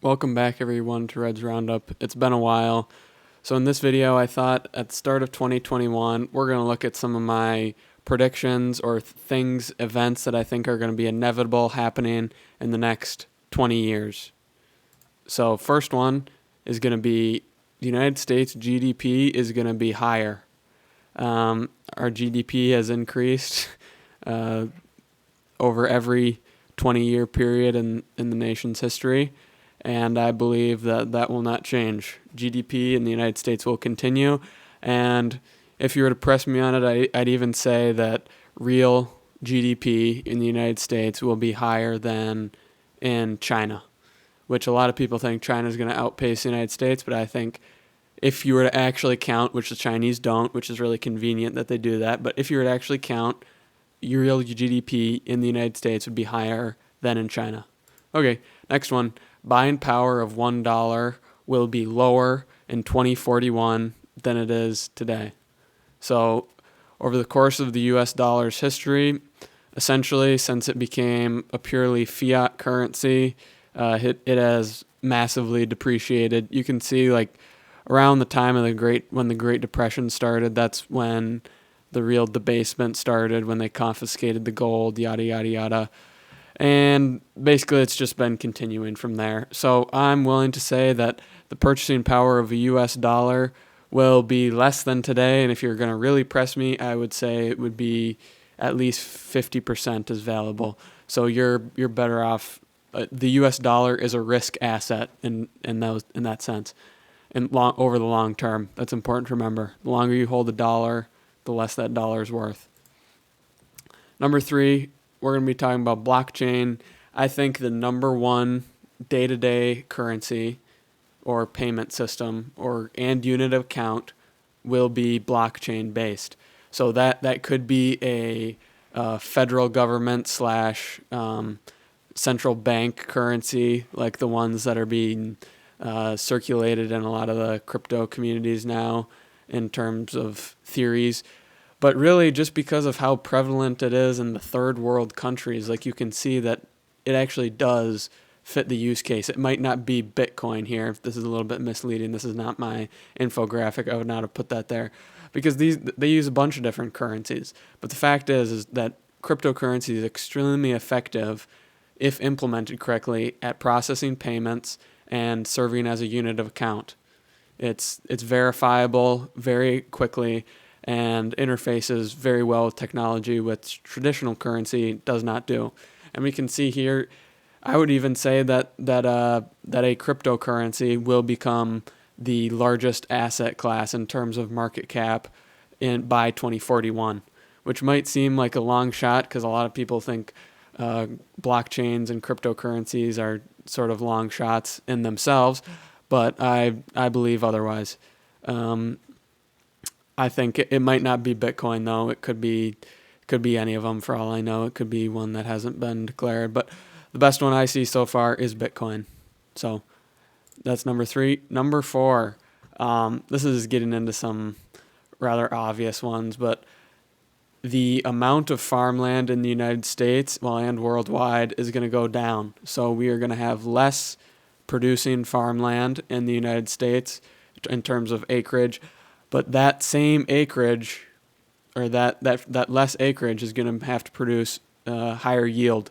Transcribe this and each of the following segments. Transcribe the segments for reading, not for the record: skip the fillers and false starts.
Welcome back everyone to Reds Roundup. It's been a while. So in this video, I thought at the start of 2021, we're going to look at some of my predictions or events that I think are going to be inevitable happening in the next 20 years. So first one is going to be the United States GDP is going to be higher. Our GDP has increased over every 20-year period in the nation's history. And I believe that will not change. GDP in the United States will continue. And if you were to press me on it, I'd even say that real GDP in the United States will be higher than in China, which a lot of people think China is going to outpace the United States. But I think if you were to actually count, which the Chinese don't, which is really convenient that they do that, but if you were to actually count, your real GDP in the United States would be higher than in China. Okay, next one. Buying power of $1 will be lower in 2041 than it is today. So over the course of the US dollar's history, essentially since it became a purely fiat currency, it has massively depreciated. You can see like around the time of when the Great Depression started, that's when the real debasement started, when they confiscated the gold, yada, yada, yada. And basically, it's just been continuing from there. So I'm willing to say that the purchasing power of a U.S. dollar will be less than today. And if you're going to really press me, I would say it would be at least 50% is valuable. So you're better off. The U.S. dollar is a risk asset in that sense. And over the long term, that's important to remember. The longer you hold a dollar, the less that dollar is worth. Number 3. We're going to be talking about blockchain. I think the number one day-to-day currency or payment system and unit of account will be blockchain based. So that could be a federal government / central bank currency like the ones that are being circulated in a lot of the crypto communities now in terms of theories. But really, just because of how prevalent it is in the third world countries, like you can see that it actually does fit the use case. It might not be Bitcoin here. This is a little bit misleading. This is not my infographic. I would not have put that there because they use a bunch of different currencies. But the fact is that cryptocurrency is extremely effective if implemented correctly at processing payments and serving as a unit of account. It's verifiable very quickly and interfaces very well with technology, which traditional currency does not do. And we can see here, I would even say that a cryptocurrency will become the largest asset class in terms of market cap by 2041, which might seem like a long shot because a lot of people think blockchains and cryptocurrencies are sort of long shots in themselves, but I believe otherwise. I think it might not be Bitcoin though. It could be any of them for all I know. It could be one that hasn't been declared, but the best one I see so far is Bitcoin. So that's number 3. Number 4, this is getting into some rather obvious ones, but the amount of farmland in the United States, and worldwide, is going to go down. So we are going to have less producing farmland in the United States in terms of acreage. But that same acreage, or that less acreage, is going to have to produce higher yield,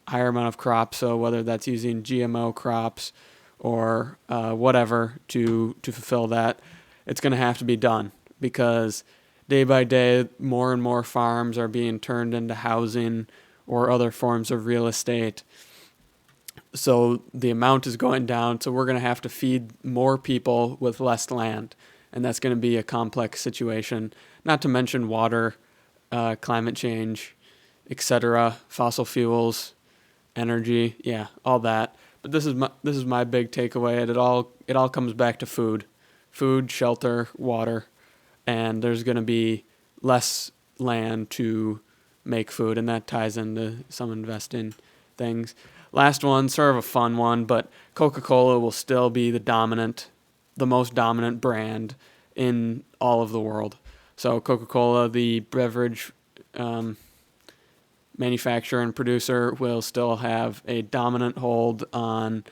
higher amount of crops. So whether that's using GMO crops or whatever to fulfill that, it's going to have to be done because day by day, more and more farms are being turned into housing or other forms of real estate. So the amount is going down. So we're going to have to feed more people with less land. And that's going to be a complex situation, not to mention water, climate change, etc., fossil fuels, energy, all that. But this is my big takeaway. It all comes back to food, shelter, water, and there's going to be less land to make food, and that ties into some investing things. Last one, sort of a fun one, but Coca-Cola will still be the most dominant brand in all of the world. So Coca-Cola, the beverage manufacturer and producer, will still have a dominant hold on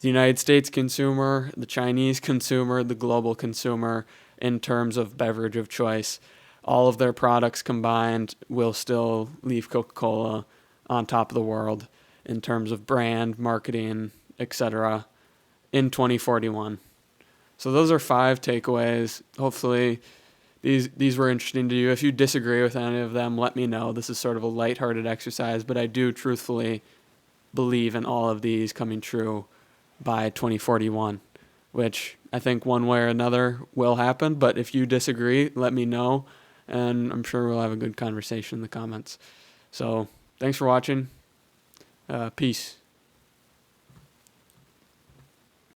the United States consumer, the Chinese consumer, the global consumer in terms of beverage of choice. All of their products combined will still leave Coca-Cola on top of the world in terms of brand, marketing, etc. in 2041. So those are 5 takeaways. Hopefully these were interesting to you. If you disagree with any of them, let me know. This is sort of a lighthearted exercise, but I do truthfully believe in all of these coming true by 2041, which I think one way or another will happen. But if you disagree, let me know, and I'm sure we'll have a good conversation in the comments. So thanks for watching. Peace.